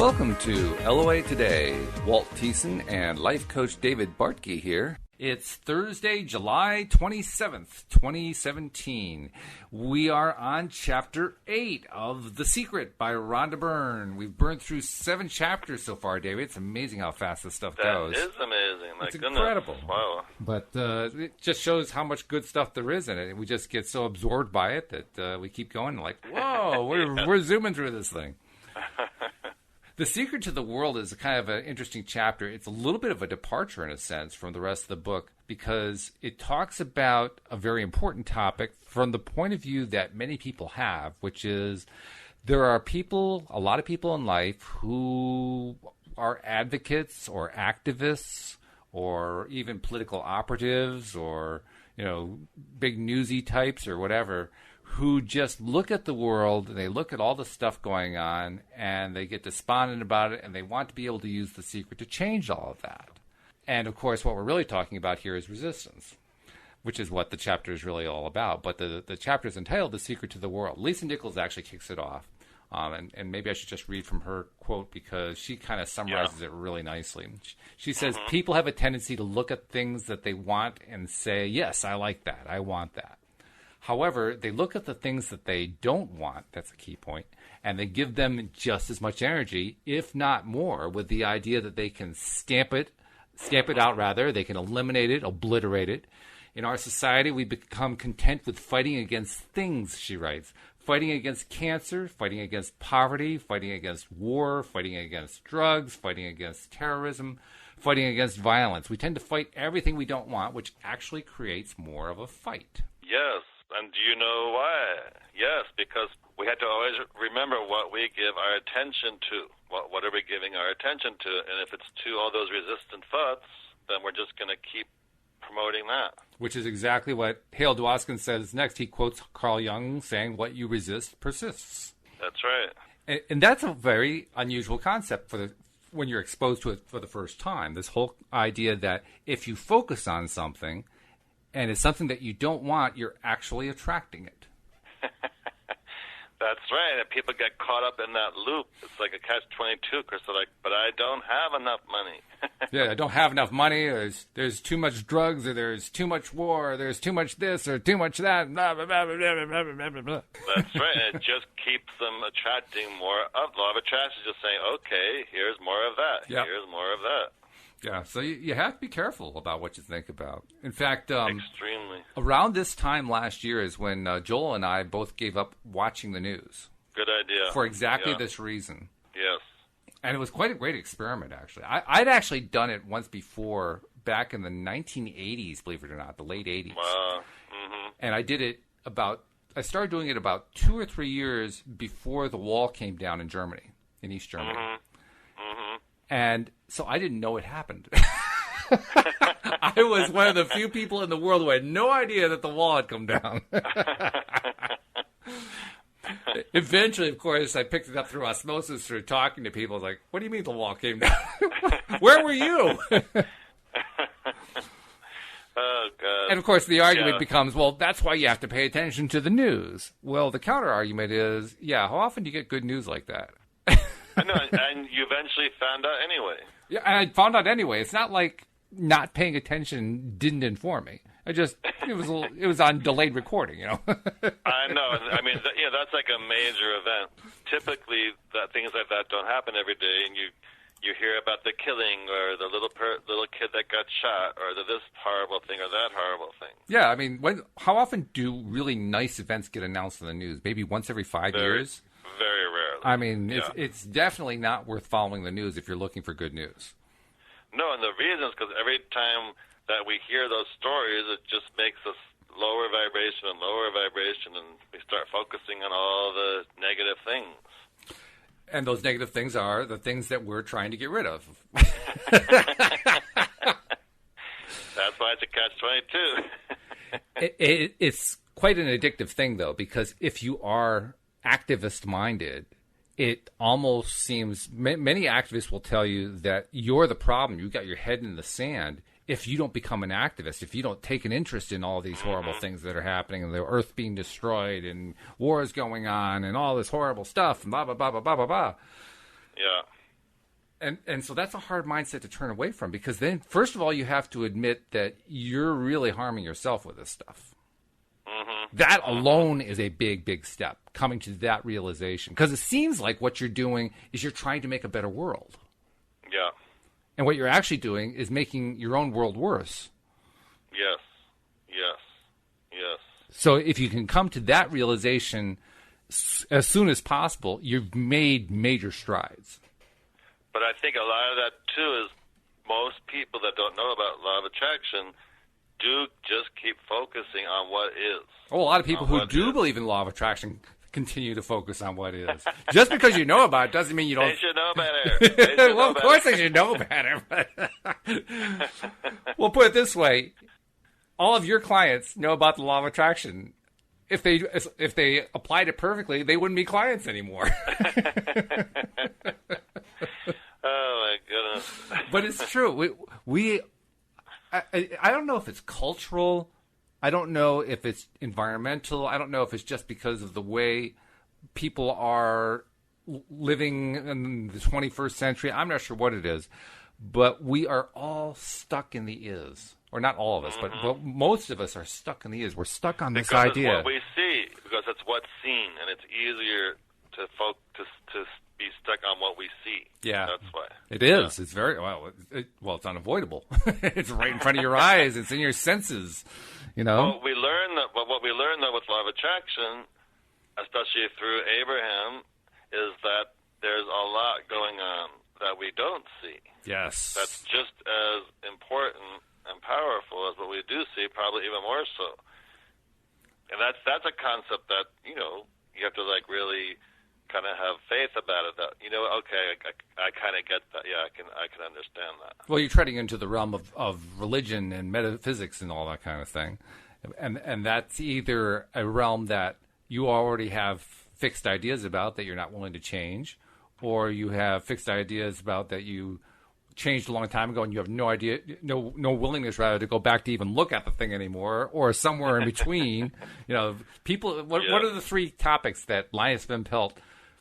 Welcome to LOA Today. Walt Thiessen and life coach David Bartke here. It's Thursday, July 27th, 2017. We are on Chapter 8 of The Secret by Rhonda Byrne. We've burned through 7 chapters so far, David. It's amazing how fast this stuff goes. That is amazing. It's incredible. Wow. But it just shows how much good stuff there is in it. We just get so absorbed by it that we keep going like, whoa, we're zooming through this thing. The Secret to the World is kind of an interesting chapter. It's a little bit of a departure, in a sense, from the rest of the book because it talks about a very important topic from the point of view that many people have, which is there are people, a lot of people in life who are advocates or activists or even political operatives or, you know, big newsy types or whatever, who just look at the world and they look at all the stuff going on and they get despondent about it and they want to be able to use the secret to change all of that. And, of course, what we're really talking about here is resistance, which is what the chapter is really all about. But the chapter is entitled The Secret to the World. Lisa Nichols actually kicks it off. And maybe I should just read from her quote because she kind of summarizes it really nicely. She says, people have a tendency to look at things that they want and say, yes, I like that. I want that. However, they look at the things that they don't want, that's a key point, and they give them just as much energy, if not more, with the idea that they can stamp it out rather, they can eliminate it, obliterate it. In our society, we become content with fighting against things, she writes, fighting against cancer, fighting against poverty, fighting against war, fighting against drugs, fighting against terrorism, fighting against violence. We tend to fight everything we don't want, which actually creates more of a fight. Yes. And do you know why? Yes, because we have to always remember what we give our attention to. What are we giving our attention to? And if it's to all those resistant thoughts, then we're just going to keep promoting that. Which is exactly what Hale Dwoskin says next. He quotes Carl Jung saying, what you resist persists. That's right. And that's a very unusual concept when you're exposed to it for the first time. This whole idea that if you focus on something, and it's something that you don't want, you're actually attracting it. That's right. And people get caught up in that loop. It's like a catch-22 because they're like, but I don't have enough money. Yeah, I don't have enough money. There's too much drugs, or there's too much war, or there's too much this, or too much that. Blah, blah, blah, blah, blah, blah, blah, blah. That's right. And it just keeps them attracting more of law of attraction, just saying, okay, here's more of that. Yep. Here's more of that. Yeah, so you have to be careful about what you think about. In fact, extremely. Around this time last year is when Joel and I both gave up watching the news. Good idea. For exactly this reason. Yes. And it was quite a great experiment, actually. I'd actually done it once before, back in the 1980s, believe it or not, the late 80s. And I did it I started doing it about 2 or 3 years before the wall came down in Germany, in East Germany. And so I didn't know it happened. I was one of the few people in the world who had no idea that the wall had come down. Eventually, of course, I picked it up through osmosis, through talking to people. I was like, what do you mean the wall came down? Where were you? Oh, God. And, of course, the argument becomes, well, that's why you have to pay attention to the news. Well, the counter-argument is, how often do you get good news like that? I know, and you eventually found out anyway. Yeah, and I found out anyway. It's not like not paying attention didn't inform me. It was on delayed recording, you know. I know. I mean, that's like a major event. Typically, things like that don't happen every day, and you hear about the killing or the little kid that got shot or this horrible thing or that horrible thing. Yeah, I mean, how often do really nice events get announced in the news? Maybe once every 5 years? Very rarely. I mean, it's definitely not worth following the news if you're looking for good news. No, and the reason is because every time that we hear those stories, it just makes us lower vibration, and we start focusing on all the negative things. And those negative things are the things that we're trying to get rid of. That's why it's a catch-22. It's quite an addictive thing, though, because if you are activist-minded, it almost seems many activists will tell you that you're the problem. You got your head in the sand. If you don't become an activist, if you don't take an interest in all these horrible things that are happening, and the earth being destroyed, and wars going on, and all this horrible stuff, and blah blah blah blah blah blah blah. Yeah. And so that's a hard mindset to turn away from, because then, first of all, you have to admit that you're really harming yourself with this stuff. Mm-hmm. That alone is a big, big step, coming to that realization. Because it seems like what you're doing is you're trying to make a better world. Yeah. And what you're actually doing is making your own world worse. Yes. Yes. Yes. So if you can come to that realization as soon as possible, you've made major strides. But I think a lot of that, too, is most people that don't know about law of attraction do just keep focusing on what is. Oh, a lot of people who do believe in law of attraction continue to focus on what is. Just because you know about it doesn't mean you don't. They should know better. Well, of course they should know better. But we'll put it this way. All of your clients know about the law of attraction. If they applied it perfectly, they wouldn't be clients anymore. Oh, my goodness. But it's true. I don't know if it's cultural. I don't know if it's environmental. I don't know if it's just because of the way people are living in the 21st century. I'm not sure what it is. But we are all stuck in the is. Or not all of us, but most of us are stuck in the is. We're stuck on this idea. It's what we see, because it's what's seen, and it's easier to be stuck on what we see. Yeah, that's why. It is. Yeah. It's very well. It's unavoidable. It's right in front of your eyes. It's in your senses. You know. What we learn though with law of attraction, especially through Abraham, is that there's a lot going on that we don't see. Yes. That's just as important and powerful as what we do see, probably even more so. And that's a concept that, you have to really kind of have faith about it. That, okay, I kind of get that. Yeah, I can understand that. Well, you're treading into the realm of religion and metaphysics and all that kind of thing. And that's either a realm that you already have fixed ideas about that you're not willing to change, or you have fixed ideas about that you changed a long time ago and you have no idea, no willingness rather to go back to even look at the thing anymore, or somewhere in between. People. What are the three topics that Linus Van Pelt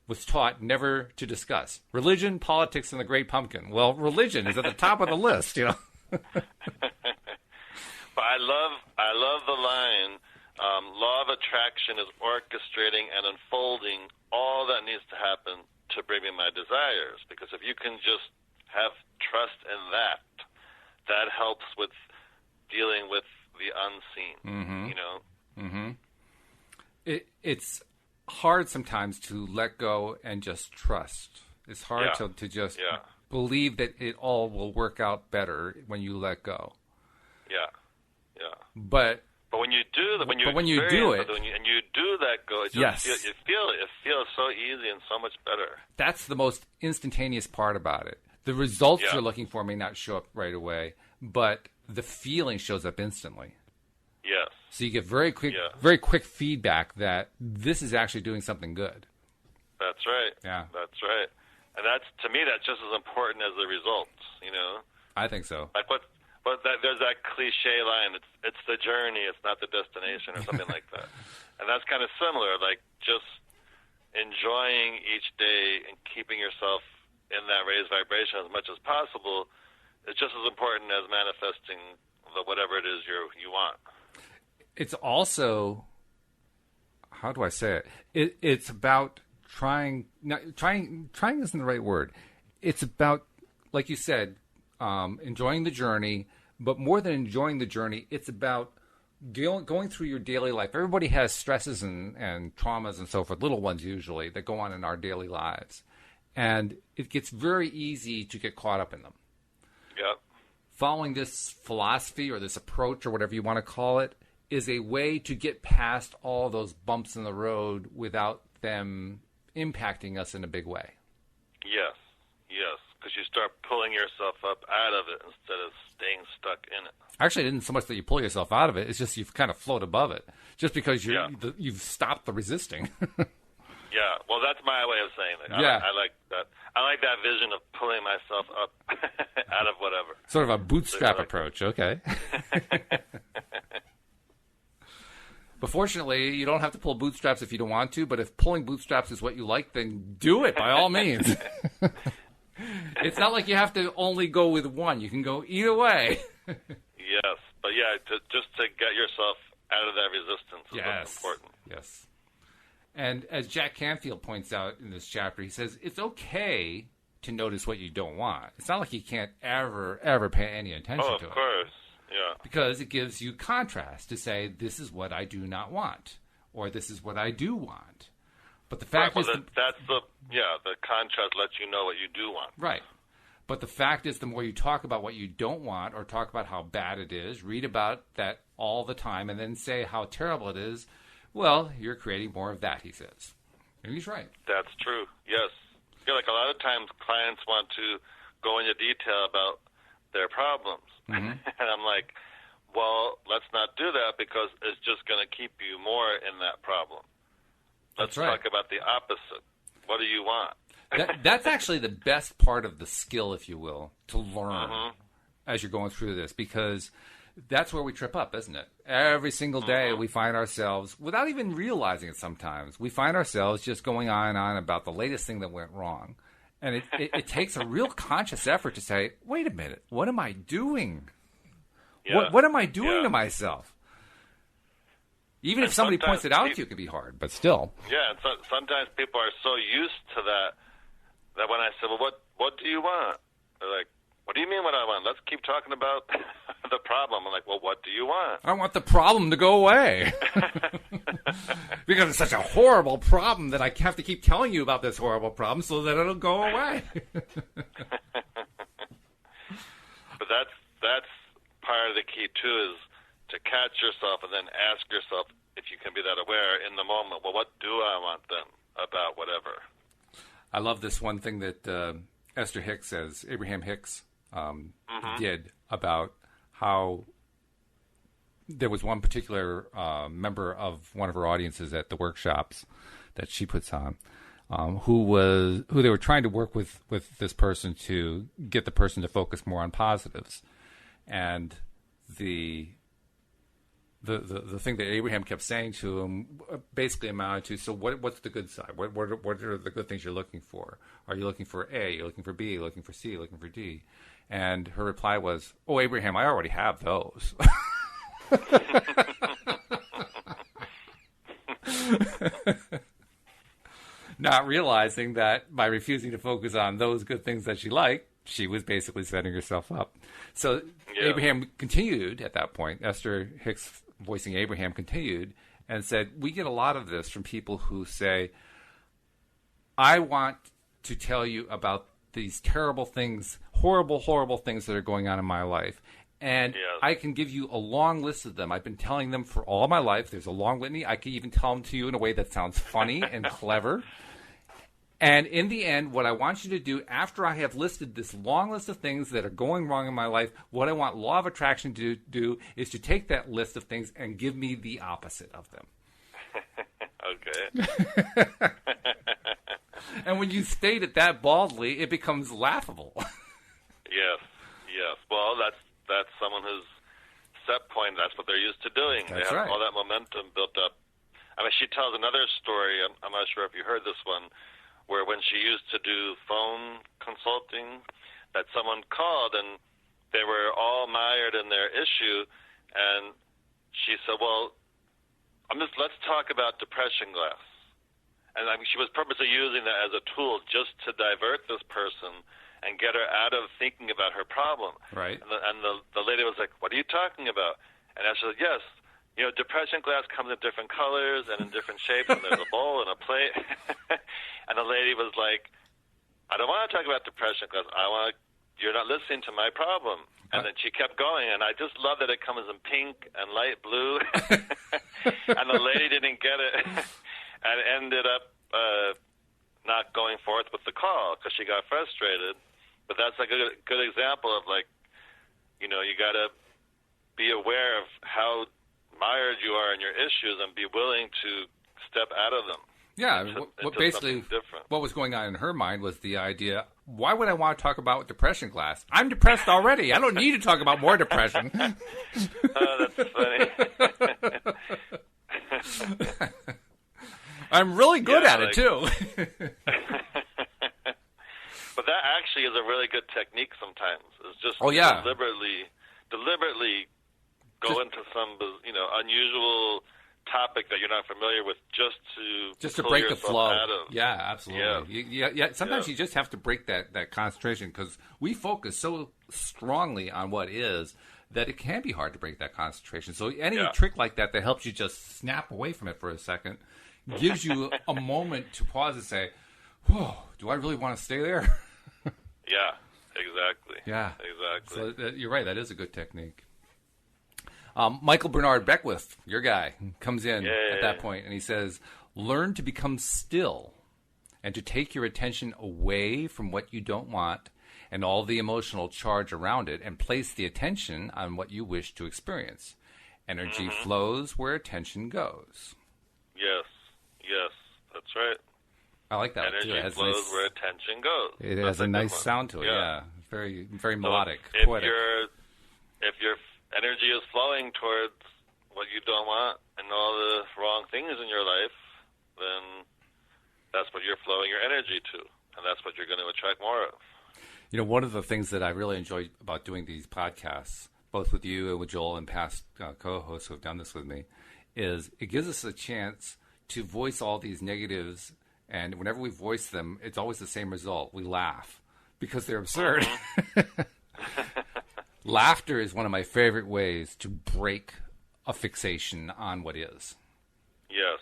was taught never to discuss? Religion, politics, and the Great Pumpkin. Well, religion is at the top of the list. But I love the line. Law of attraction is orchestrating and unfolding all that needs to happen to bring me my desires. Because if you can just have trust in that helps with dealing with the unseen. It's hard sometimes to let go and just trust. It's hard to just believe that it all will work out better when you let go. But when you do that, when you do that go, it feels so easy and so much better. That's the most instantaneous part about it. The results you're looking for may not show up right away, but the feeling shows up instantly. Yes. So you get very quick feedback that this is actually doing something good. That's right. Yeah. That's right. And to me, that's just as important as the results, I think so. There's that cliche line, it's the journey, it's not the destination, or something like that. And that's kind of similar, just enjoying each day and keeping yourself in that raised vibration as much as possible is just as important as manifesting whatever it is you want. It's also, how do I say it? It's about trying isn't the right word. It's about, like you said, enjoying the journey, but more than enjoying the journey, it's about going through your daily life. Everybody has stresses and traumas and so forth, little ones usually, that go on in our daily lives. And it gets very easy to get caught up in them. Yep. Following this philosophy or this approach or whatever you want to call it is a way to get past all those bumps in the road without them impacting us in a big way. Yes, because you start pulling yourself up out of it instead of staying stuck in it. Actually, it isn't so much that you pull yourself out of it, it's just you've kind of float above it, just because you've stopped the resisting. Yeah, well, that's my way of saying it. I like that. I like that vision of pulling myself up out of whatever. Sort of a bootstrap approach, okay. But fortunately, you don't have to pull bootstraps if you don't want to, but if pulling bootstraps is what you like, then do it, by all means. It's not like you have to only go with one. You can go either way. Yes, but yeah, just to get yourself out of that resistance is what's important. Yes. And as Jack Canfield points out in this chapter, he says it's okay to notice what you don't want. It's not like you can't ever pay any attention to it. Of course, yeah. Because it gives you contrast to say, this is what I do not want, or this is what I do want. But the fact is... the contrast lets you know what you do want. Right. But the fact is, the more you talk about what you don't want, or talk about how bad it is, read about that all the time, and then say how terrible it is, well, you're creating more of that, he says. And he's right. That's true, yes. Yeah, like a lot of times clients want to go into detail about their problems. Mm-hmm. And I'm like, well, let's not do that because it's just going to keep you more in that problem. Let's talk about the opposite. What do you want? That's actually the best part of the skill, if you will, to learn as you're going through this, because that's where we trip up, isn't it? Every single day we find ourselves, without even realizing it sometimes, we find ourselves just going on and on about the latest thing that went wrong. And it takes a real conscious effort to say, wait a minute, what am I doing? Yeah. What am I doing to myself? Even if somebody points it out to you, it can be hard, but still. Yeah, and sometimes people are so used to that when I say, well, what do you want? They're like, what do you mean what I want? Let's keep talking about the problem. I'm like, well, what do you want? I want the problem to go away. Because it's such a horrible problem that I have to keep telling you about this horrible problem so that it'll go away. But that's part of the key, too, is to catch yourself and then ask yourself, if you can be that aware in the moment, well, what do I want then about whatever? I love this one thing that Esther Hicks says, Abraham Hicks did about how there was one particular member of one of her audiences at the workshops that she puts on, who they were trying to work with this person to get the person to focus more on positives. And the thing that Abraham kept saying to him basically amounted to, so what's the good side? What are the good things you're looking for? Are you looking for A? You're looking for B? You're looking for C? You're looking for D? And her reply was, oh, Abraham, I already have those. Not realizing that by refusing to focus on those good things that she liked, she was basically setting herself up. So Abraham continued at that point. Esther Hicks, voicing Abraham, continued and said, we get a lot of this from people who say, I want to tell you about these terrible things, horrible things that are going on in my life. And I can give you a long list of them. I've been telling them for all my life. There's a long litany. I can even tell them to you in a way that sounds funny and clever. And in the end, what I want you to do after I have listed this long list of things that are going wrong in my life, what I want law of attraction to do is to take that list of things and give me the opposite of them. Okay. And when you state it that baldly, it becomes laughable. Yes. Well, that's someone who's set point. That's what they're used to doing. That's they have right. all that momentum built up. I mean, she tells another story. I'm not sure if you heard this one, where when she used to do phone consulting, that someone called and they were all mired in their issue, and she said, well, let's talk about depression glass. And I mean, she was purposely using that as a tool just to divert this person and get her out of thinking about her problem. Right. And the lady was like, what are you talking about? And I said, yes, depression glass comes in different colors and in different shapes, and there's a bowl and a plate. And the lady was like, I don't want to talk about depression glass. You're not listening to my problem. And then she kept going, and I just love that it comes in pink and light blue. And the lady didn't get it and ended up not going forth with the call because she got frustrated. But that's like a good example of, like, you got to be aware of how mired you are in your issues and be willing to step out of them. Yeah, basically what was going on in her mind was the idea, why would I want to talk about depression glass? I'm depressed already. I don't need to talk about more depression. Oh, that's funny. I'm really good at it, too. But that that actually is a really good technique sometimes. It's just deliberately go into some, unusual topic that you're not familiar with just to break the flow. Yeah, absolutely. Yeah. Sometimes you just have to break that concentration because we focus so strongly on what is that it can be hard to break that concentration. So any trick like that helps you just snap away from it for a second gives you a moment to pause and say, whoa, do I really want to stay there? Yeah, exactly. Yeah, exactly. So you're right. That is a good technique. Michael Bernard Beckwith, your guy, comes in at that point, and he says, learn to become still and to take your attention away from what you don't want and all the emotional charge around it and place the attention on what you wish to experience. Energy flows where attention goes. Yes, that's right. I like that. Energy flows where attention goes. It has a nice sound to it, yeah. Very, very melodic, poetic. If your energy is flowing towards what you don't want and all the wrong things in your life, then that's what you're flowing your energy to, and that's what you're going to attract more of. One of the things that I really enjoy about doing these podcasts, both with you and with Joel and past co-hosts who have done this with me, is it gives us a chance to voice all these negatives, and whenever we voice them, it's always the same result. We laugh because they're absurd. Laughter is one of my favorite ways to break a fixation on what is. Yes.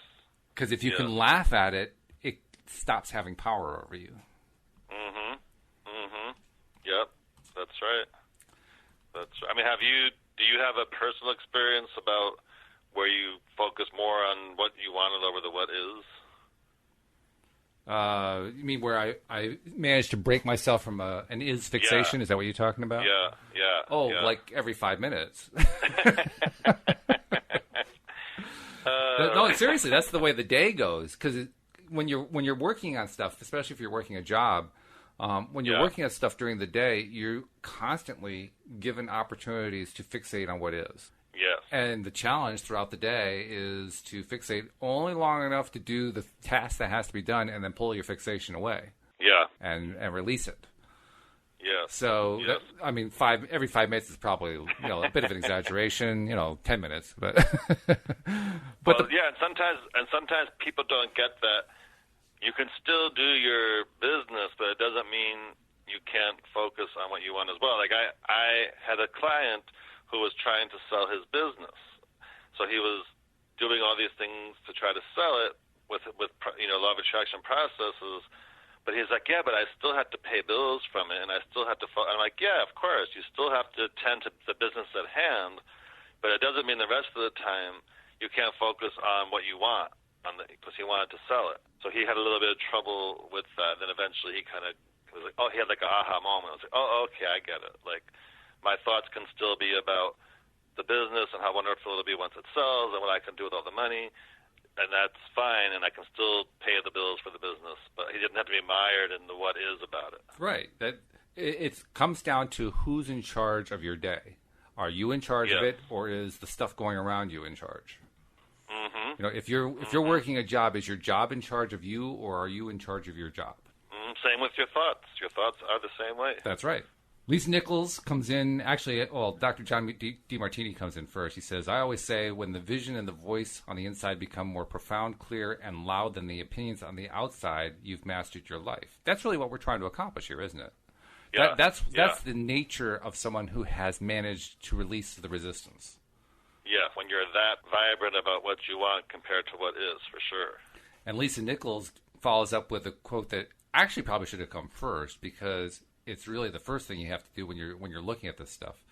Because if you can laugh at it, it stops having power over you. Yep, that's right. I mean, do you have a personal experience about where you focus more on what you wanted over the what is? You mean where I managed to break myself from an is fixation? Is that what you're talking about? Yeah. Oh, like every 5 minutes. No, seriously, that's the way the day goes. Because when you're working on stuff, especially if you're working a job, when you're working on stuff during the day, you're constantly given opportunities to fixate on what is. Yes. And the challenge throughout the day is to fixate only long enough to do the task that has to be done and then pull your fixation away. Yeah. And release it. Yeah. So, every 5 minutes is probably, a bit of an exaggeration, 10 minutes. But and sometimes people don't get that. You can still do your business, but it doesn't mean you can't focus on what you want as well. Like I had a client who was trying to sell his business. So he was doing all these things to try to sell it with law of attraction processes. But he's like, yeah, but I still have to pay bills from it, and I still have to I'm like, yeah, of course. You still have to tend to the business at hand, but it doesn't mean the rest of the time you can't focus on what you want because he wanted to sell it. So he had a little bit of trouble with that. Then eventually he kind of was like, he had like an aha moment. I was like, okay, I get it. Like, my thoughts can still be about the business and how wonderful it'll be once it sells and what I can do with all the money, and that's fine, and I can still pay the bills for the business. But he didn't have to be mired in the what is about it. Right. It comes down to who's in charge of your day. Are you in charge of it, or is the stuff going around you in charge? Mm-hmm. If you're working a job, is your job in charge of you, or are you in charge of your job? Same with your thoughts. Your thoughts are the same way. That's right. Lisa Nichols comes in, Dr. John DeMartini comes in first. He says, I always say when the vision and the voice on the inside become more profound, clear, and loud than the opinions on the outside, you've mastered your life. That's really what we're trying to accomplish here, isn't it? Yeah. That's the nature of someone who has managed to release the resistance. Yeah, when you're that vibrant about what you want compared to what is, for sure. And Lisa Nichols follows up with a quote that actually probably should have come first, because it's really the first thing you have to do when you're looking at this stuff.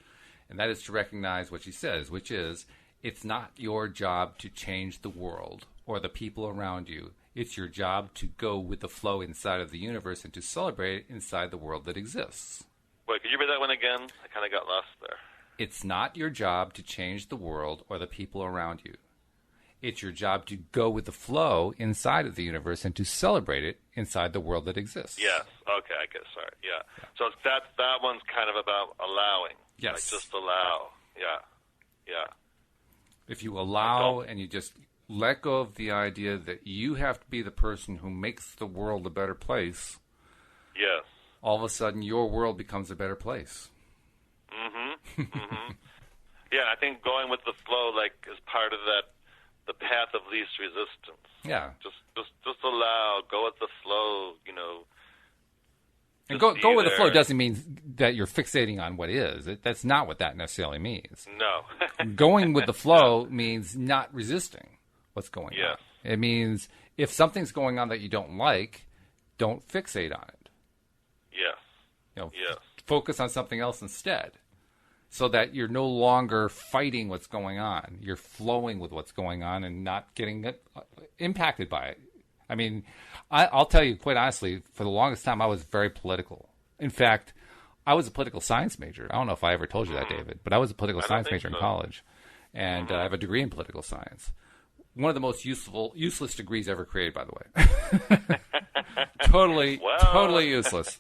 And that is to recognize what she says, which is, it's not your job to change the world or the people around you. It's your job to go with the flow inside of the universe and to celebrate inside the world that exists. Wait, could you read that one again? I kind of got lost there. It's not your job to change the world or the people around you. It's your job to go with the flow inside of the universe and to celebrate it inside the world that exists. Yes. Okay, I guess. Sorry. Yeah. So that one's kind of about allowing. Yes. Like just allow. Yeah. Yeah. If you allow and you just let go of the idea that you have to be the person who makes the world a better place. Yes. all of a sudden your world becomes a better place. Mm-hmm. Mm-hmm. Yeah, I think going with the flow, like, is part of that, the path of least resistance. Yeah. Just allow, go with the flow, you know. And go with the flow doesn't mean that you're fixating on what is. That's not what that necessarily means. No. Going with the flow means not resisting what's going on. Yes. It means if something's going on that you don't like, don't fixate on it. Yes. You know, yes. Focus on something else instead, so that you're no longer fighting what's going on. You're flowing with what's going on and not getting impacted by it. I mean, I'll tell you quite honestly, for the longest time, I was very political. In fact, I was a political science major. I don't know if I ever told you that, David, but I was a political science major in college, and I have a degree in political science. One of the most useless degrees ever created, by the way. Totally useless.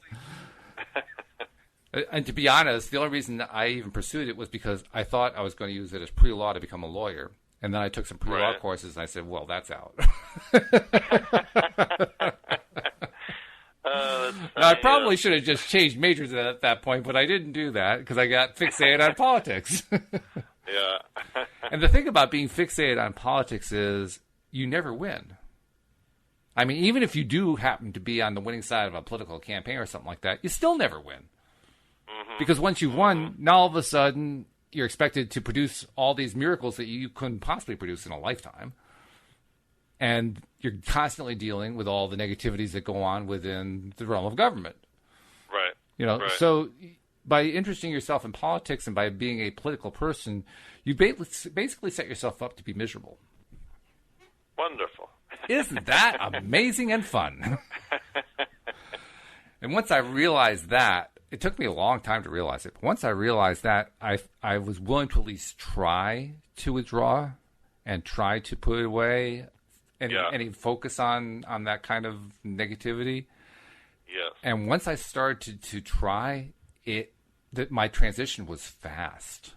And to be honest, the only reason that I even pursued it was because I thought I was going to use it as pre-law to become a lawyer. And then I took some pre-law courses, and I said, well, that's out. Now, I probably should have just changed majors at that point, but I didn't do that because I got fixated on politics. Yeah. And the thing about being fixated on politics is you never win. I mean, even if you do happen to be on the winning side of a political campaign or something like that, you still never win. Mm-hmm. Because once you've won, now all of a sudden you're expected to produce all these miracles that you couldn't possibly produce in a lifetime. And you're constantly dealing with all the negativities that go on within the realm of government. Right. You know, so by interesting yourself in politics and by being a political person, you basically set yourself up to be miserable. Wonderful. Isn't that amazing and fun? And once I realized that, it took me a long time to realize it. But once I realized that, I was willing to at least try to withdraw and try to put away any focus on that kind of negativity. Yes. And once I started to try it, that my transition was fast.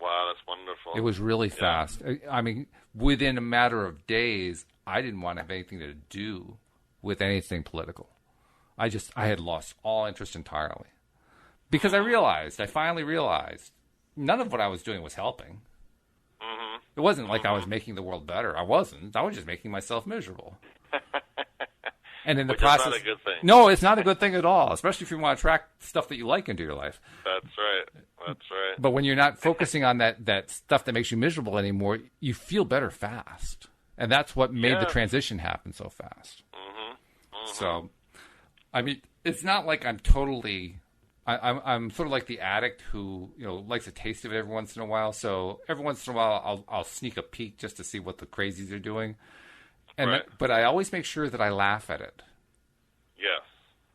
Wow, that's wonderful. It was really fast. I mean, within a matter of days, I didn't want to have anything to do with anything political. I had lost all interest entirely. Because I finally realized, none of what I was doing was helping. Mm-hmm. It wasn't like I was making the world better. I wasn't. I was just making myself miserable. And in the process, is not a good thing. No, it's not a good thing at all, especially if you want to attract stuff that you like into your life. That's right. But when you're not focusing on that stuff that makes you miserable anymore, you feel better fast. And that's what made the transition happen so fast. Mm-hmm. Mm-hmm. So, I mean, it's not like I'm totally... I'm sort of like the addict who, you know, likes a taste of it every once in a while. So every once in a while, I'll sneak a peek just to see what the crazies are doing. And but I always make sure that I laugh at it. Yes.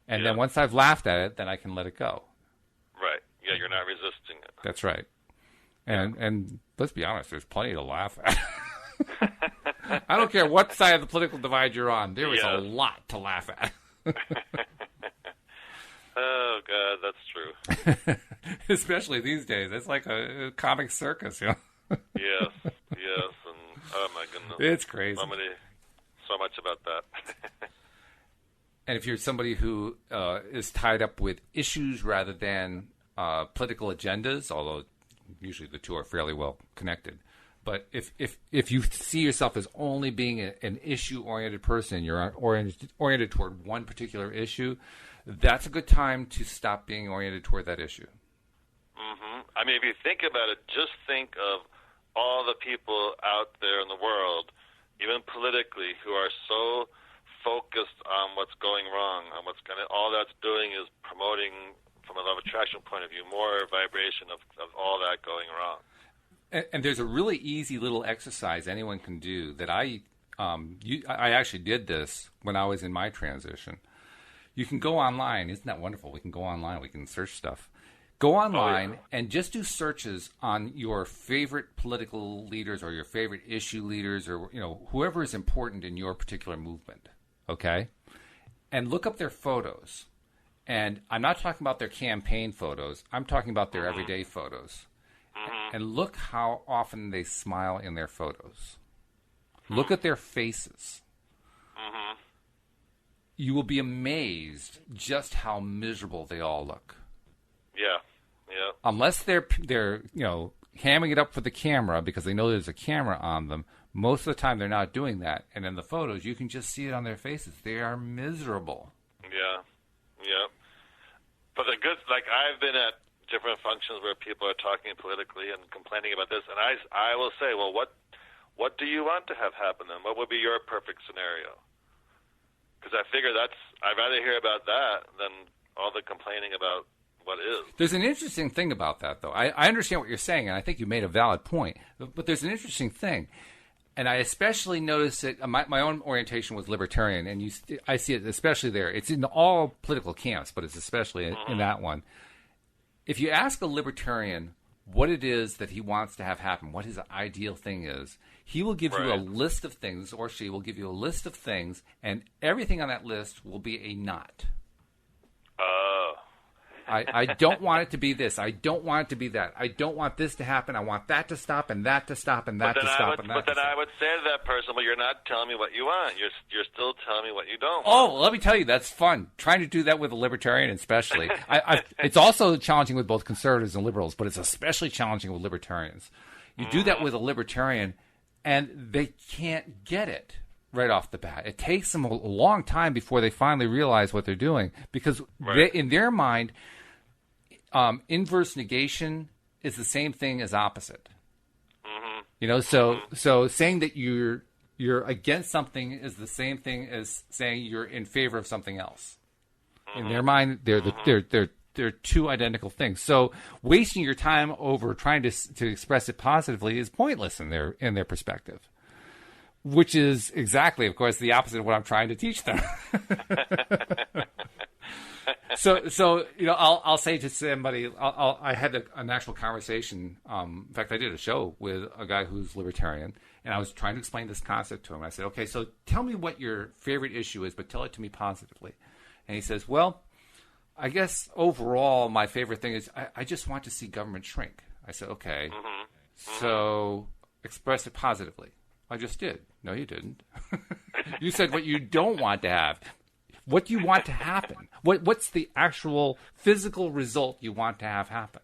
And then once I've laughed at it, then I can let it go. Right. Yeah, you're not resisting it. That's right. And let's be honest, there's plenty to laugh at. I don't care what side of the political divide you're on. There is a lot to laugh at. Oh, God, that's true. Especially these days. It's like a comic circus, you know? Yes, and oh, my goodness. It's crazy. So much about that. And if you're somebody who is tied up with issues rather than political agendas, although usually the two are fairly well connected, but if you see yourself as only being an issue-oriented person, you're oriented toward one particular issue, that's a good time to stop being oriented toward that issue. Mm-hmm. I mean, if you think about it, just think of all the people out there in the world, even politically, who are so focused on what's going wrong, on what's all that's doing is promoting, from a law of attraction point of view, more vibration of all that going wrong. And there's a really easy little exercise anyone can do that I actually did this when I was in my transition. You can go online. Isn't that wonderful? We can go online. We can search stuff. Go online and just do searches on your favorite political leaders or your favorite issue leaders or, you know, whoever is important in your particular movement, okay? And look up their photos. And I'm not talking about their campaign photos. I'm talking about their everyday photos. And look how often they smile in their photos. Look at their faces. you will be amazed just how miserable they all look. Yeah. Yeah. Unless they're hamming it up for the camera because they know there's a camera on them, most of the time they're not doing that. And in the photos, you can just see it on their faces. They are miserable. Yeah. Yeah. But the good, like I've been at different functions where people are talking politically and complaining about this, and I will say, well, what do you want to have happen then? What would be your perfect scenario? Because I figure I'd rather hear about that than all the complaining about what is. There's an interesting thing about that, though. I understand what you're saying, and I think you made a valid point. But there's an interesting thing, and I especially noticed it. My own orientation was libertarian, and I see it especially there. It's in all political camps, but it's especially in that one. If you ask a libertarian what it is that he wants to have happen, what his ideal thing is, he will give you a list of things, or she will give you a list of things, and everything on that list will be a not. I don't want it to be this. I don't want it to be that. I don't want this to happen. I want that to stop and that to stop and that to stop. But then I would say to that person, well, you're not telling me what you want. You're still telling me what you don't want. Oh, let me tell you, that's fun. Trying to do that with a libertarian especially. It's also challenging with both conservatives and liberals, but it's especially challenging with libertarians. You do that with a libertarian, and they can't get it right off the bat. It takes them a long time before they finally realize what they're doing because in their mind, inverse negation is the same thing as opposite. So saying that you're against something is the same thing as saying you're in favor of something else. In their mind, they're two identical things. So wasting your time over trying to express it positively is pointless in their perspective. Which is exactly, of course, the opposite of what I'm trying to teach them. So I'll say to somebody, I had an actual conversation. In fact, I did a show with a guy who's libertarian, and I was trying to explain this concept to him. I said, okay, so tell me what your favorite issue is, but tell it to me positively. And he says, well, I guess overall my favorite thing is I just want to see government shrink. I said, okay, so express it positively. I just did. No, you didn't. You said what you don't want to have. What do you want to happen? What's the actual physical result you want to have happen?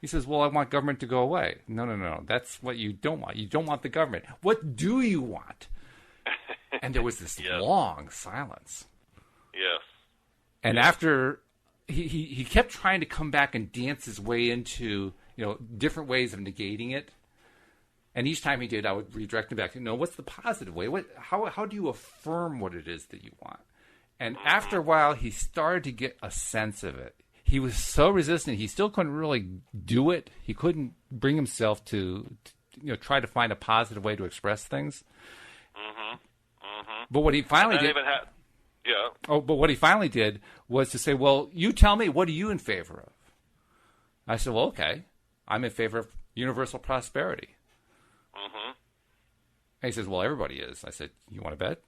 He says, well, I want government to go away. No. That's what you don't want. You don't want the government. What do you want? And there was this long silence. Yes. And after he kept trying to come back and dance his way into different ways of negating it. And each time he did, I would redirect him back. What's the positive way? How do you affirm what it is that you want? And after a while, he started to get a sense of it. He was so resistant; he still couldn't really do it. He couldn't bring himself to try to find a positive way to express things. But what he finally did, but what he finally did was to say, "Well, you tell me, what are you in favor of?" I said, "Well, okay, I'm in favor of universal prosperity." And he says, well, everybody is. I said, you want to bet?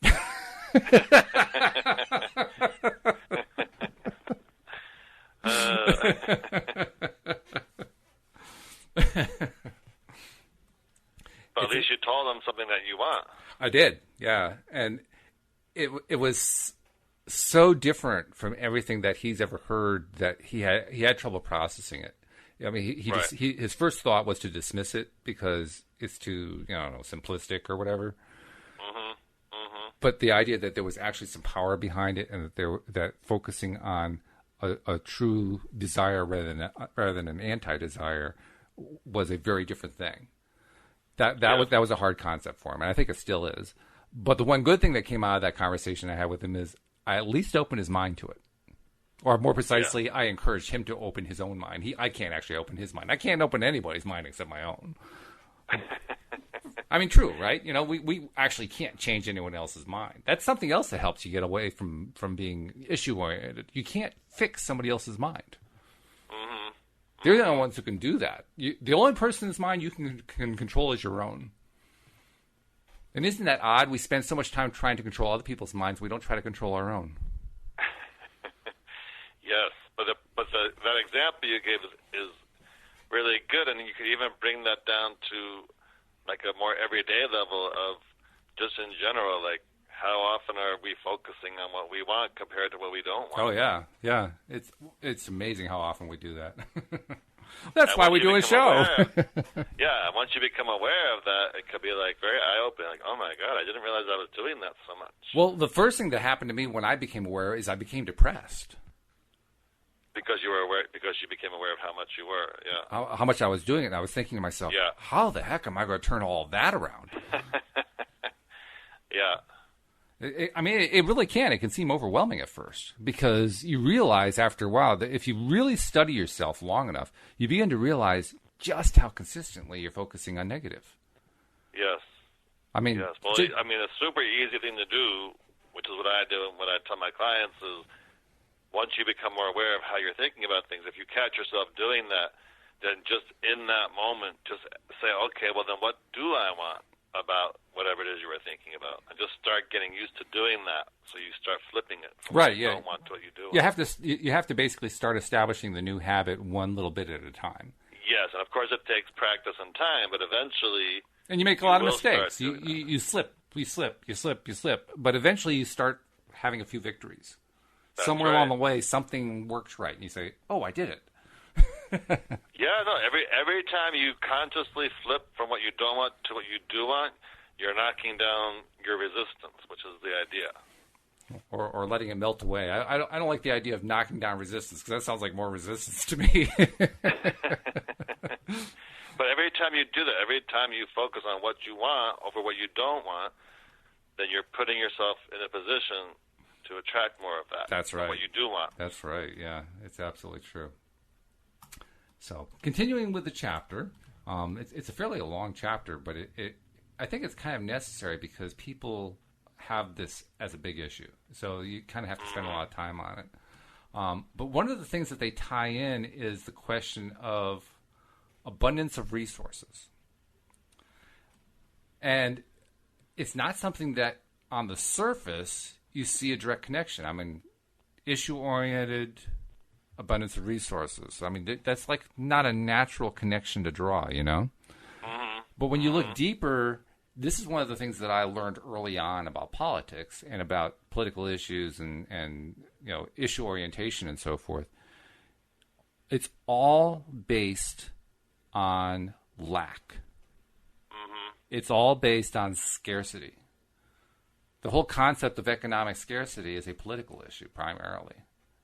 At least you told them something that you want. I did, yeah. And it was so different from everything that he's ever heard that he had trouble processing it. I mean, his first thought was to dismiss it because it's too, simplistic or whatever. But the idea that there was actually some power behind it, and that focusing on a true desire rather than an anti-desire was a very different thing. That was a hard concept for him, and I think it still is. But the one good thing that came out of that conversation I had with him is I at least opened his mind to it. Or more precisely, I encouraged him to open his own mind. I can't actually open his mind. I can't open anybody's mind except my own. I mean, true, right? We actually can't change anyone else's mind. That's something else that helps you get away from being issue-oriented. You can't fix somebody else's mind. They're the only ones who can do that. The only person's mind you can control is your own. And isn't that odd? We spend so much time trying to control other people's minds, we don't try to control our own. Yes, but that example you gave is really good, and you could even bring that down to like a more everyday level of just in general, like how often are we focusing on what we want compared to what we don't want? Oh yeah, yeah. It's amazing how often we do that. That's why we do a show. Yeah, once you become aware of that, it could be like very eye-opening. Like, oh my God, I didn't realize I was doing that so much. Well, the first thing that happened to me when I became aware is I became depressed. Because you were aware, because you became aware of how much you were, yeah. How much I was doing it, and I was thinking to myself, yeah. How the heck am I going to turn all that around? Yeah. It really can. It can seem overwhelming at first because you realize after a while that if you really study yourself long enough, you begin to realize just how consistently you're focusing on negative. Yes. Yes. Well, a super easy thing to do, which is what I do and what I tell my clients is, once you become more aware of how you're thinking about things, if you catch yourself doing that, then just in that moment, just say, okay, well, then what do I want about whatever it is you were thinking about? And just start getting used to doing that, so you start flipping it from what you don't want to what you do want. You have to basically start establishing the new habit one little bit at a time. Yes, and of course it takes practice and time, but eventually... And you make a lot of mistakes. You slip, you slip, but eventually you start having a few victories. That's somewhere right. along the way, something works right, and you say, "Oh, I did it." Yeah, no. Every time you consciously flip from what you don't want to what you do want, you're knocking down your resistance, which is the idea. Or letting it melt away. I don't like the idea of knocking down resistance because that sounds like more resistance to me. But every time you do that, every time you focus on what you want over what you don't want, then you're putting yourself in a position to attract more of that. That's right. What you do want. That's right. Yeah, it's absolutely true. So, continuing with the chapter, it's a fairly long chapter, but I think it's kind of necessary because people have this as a big issue. So you kind of have to spend a lot of time on it. But one of the things that they tie in is the question of abundance of resources. And it's not something that on the surface you see a direct connection. I mean, issue-oriented, abundance of resources. I mean, that's like not a natural connection to draw, you know? But when you look deeper, this is one of the things that I learned early on about politics and about political issues and issue orientation and so forth. It's all based on lack. It's all based on scarcity. The whole concept of economic scarcity is a political issue primarily.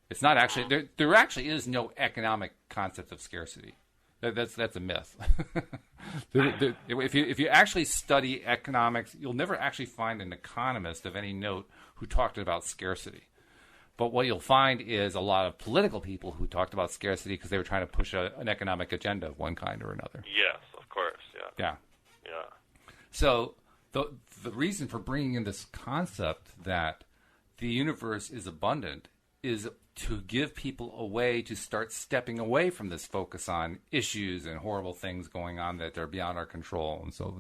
It's not actually there actually is no economic concept of scarcity. That's a myth. If you actually study economics, you'll never actually find an economist of any note who talked about scarcity. But what you'll find is a lot of political people who talked about scarcity because they were trying to push an economic agenda of one kind or another. Yes, of course. Yeah. So the reason for bringing in this concept that the universe is abundant is to give people a way to start stepping away from this focus on issues and horrible things going on that are beyond our control and so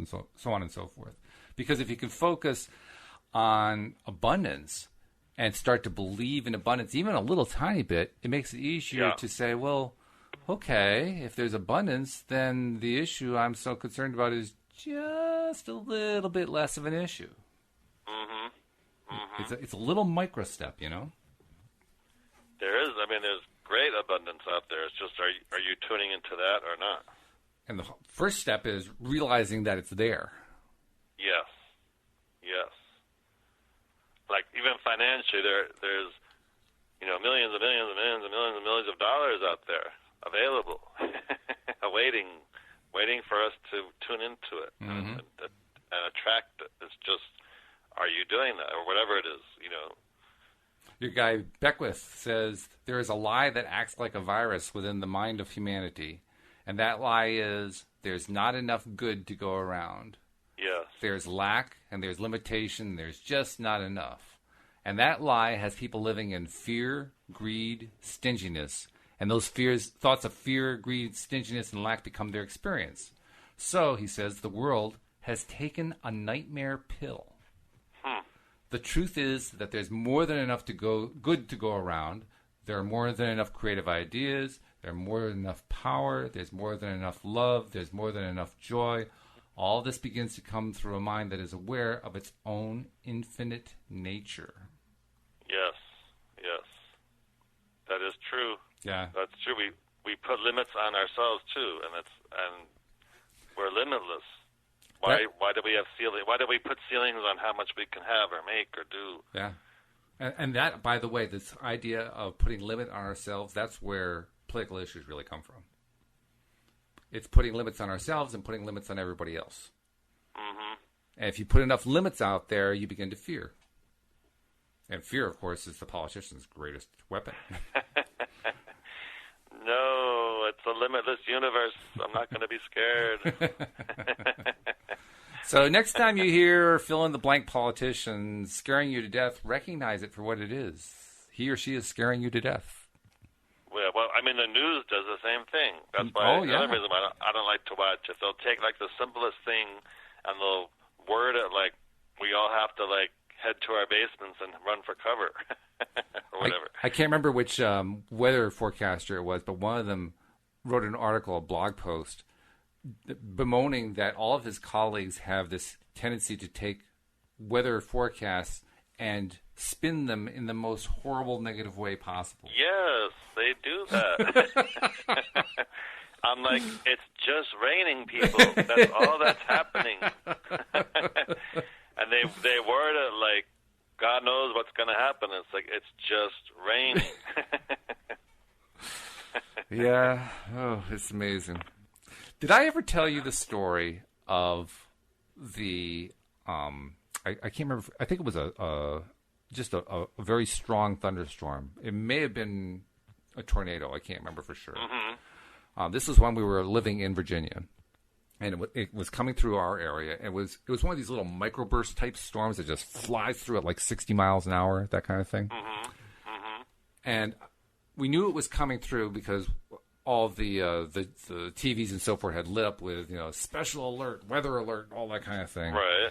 on and so forth. Because if you can focus on abundance and start to believe in abundance, even a little tiny bit, it makes it easier to say, well, okay, if there's abundance, then the issue I'm so concerned about is just a little bit less of an issue. It's a little micro step, you know? There's great abundance out there. It's just, are you tuning into that or not? And the first step is realizing that it's there. Yes. Like even financially, there's millions and millions and millions and millions and millions of dollars out there available, waiting for us to tune into it and attract it. It's just, are you doing that or whatever it is, Your guy Beckwith says there is a lie that acts like a virus within the mind of humanity, and that lie is there's not enough good to go around. Yes. There's lack and there's limitation. There's just not enough. And that lie has people living in fear, greed, stinginess. And those thoughts of fear, greed, stinginess, and lack become their experience. So, he says, the world has taken a nightmare pill. The truth is that there's more than enough good to go around. There are more than enough creative ideas. There's more than enough power. There's more than enough love. There's more than enough joy. all this begins to come through a mind that is aware of its own infinite nature. Yes. That is true. Yeah. That's true. We put limits on ourselves too, and we're limitless. Why do we have ceiling? Why do we put ceilings on how much we can have or make or do? Yeah. And that, by the way, this idea of putting limit on ourselves, that's where political issues really come from. It's putting limits on ourselves and putting limits on everybody else. Mm-hmm. And if you put enough limits out there, you begin to fear. And fear, of course, is the politician's greatest weapon. No, it's a limitless universe. I'm not going to be scared. So next time you hear fill-in-the-blank politician scaring you to death, recognize it for what it is. He or she is scaring you to death. Well, I mean, the news does the same thing. That's why another reason why I don't like to watch it. They'll take, like, the simplest thing, and they'll word it like we all have to, like, head to our basements and run for cover or whatever. I can't remember which weather forecaster it was, but one of them wrote an article, a blog post, bemoaning that all of his colleagues have this tendency to take weather forecasts and spin them in the most horrible, negative way possible. Yes, they do that. I'm like, it's just raining, people. That's all that's happening. And they word it like, God knows what's going to happen. It's like, it's just raining. Yeah. Oh, it's amazing. Did I ever tell you the story of the, I can't remember, I think it was just a very strong thunderstorm. It may have been a tornado. I can't remember for sure. Mm-hmm. This was when we were living in Virginia. And it was coming through our area. It was one of these little microburst type storms that just flies through at like 60 miles an hour, that kind of thing. Mm-hmm. Mm-hmm. And we knew it was coming through because all the TVs and so forth had lit up with, special alert, weather alert, all that kind of thing. Right.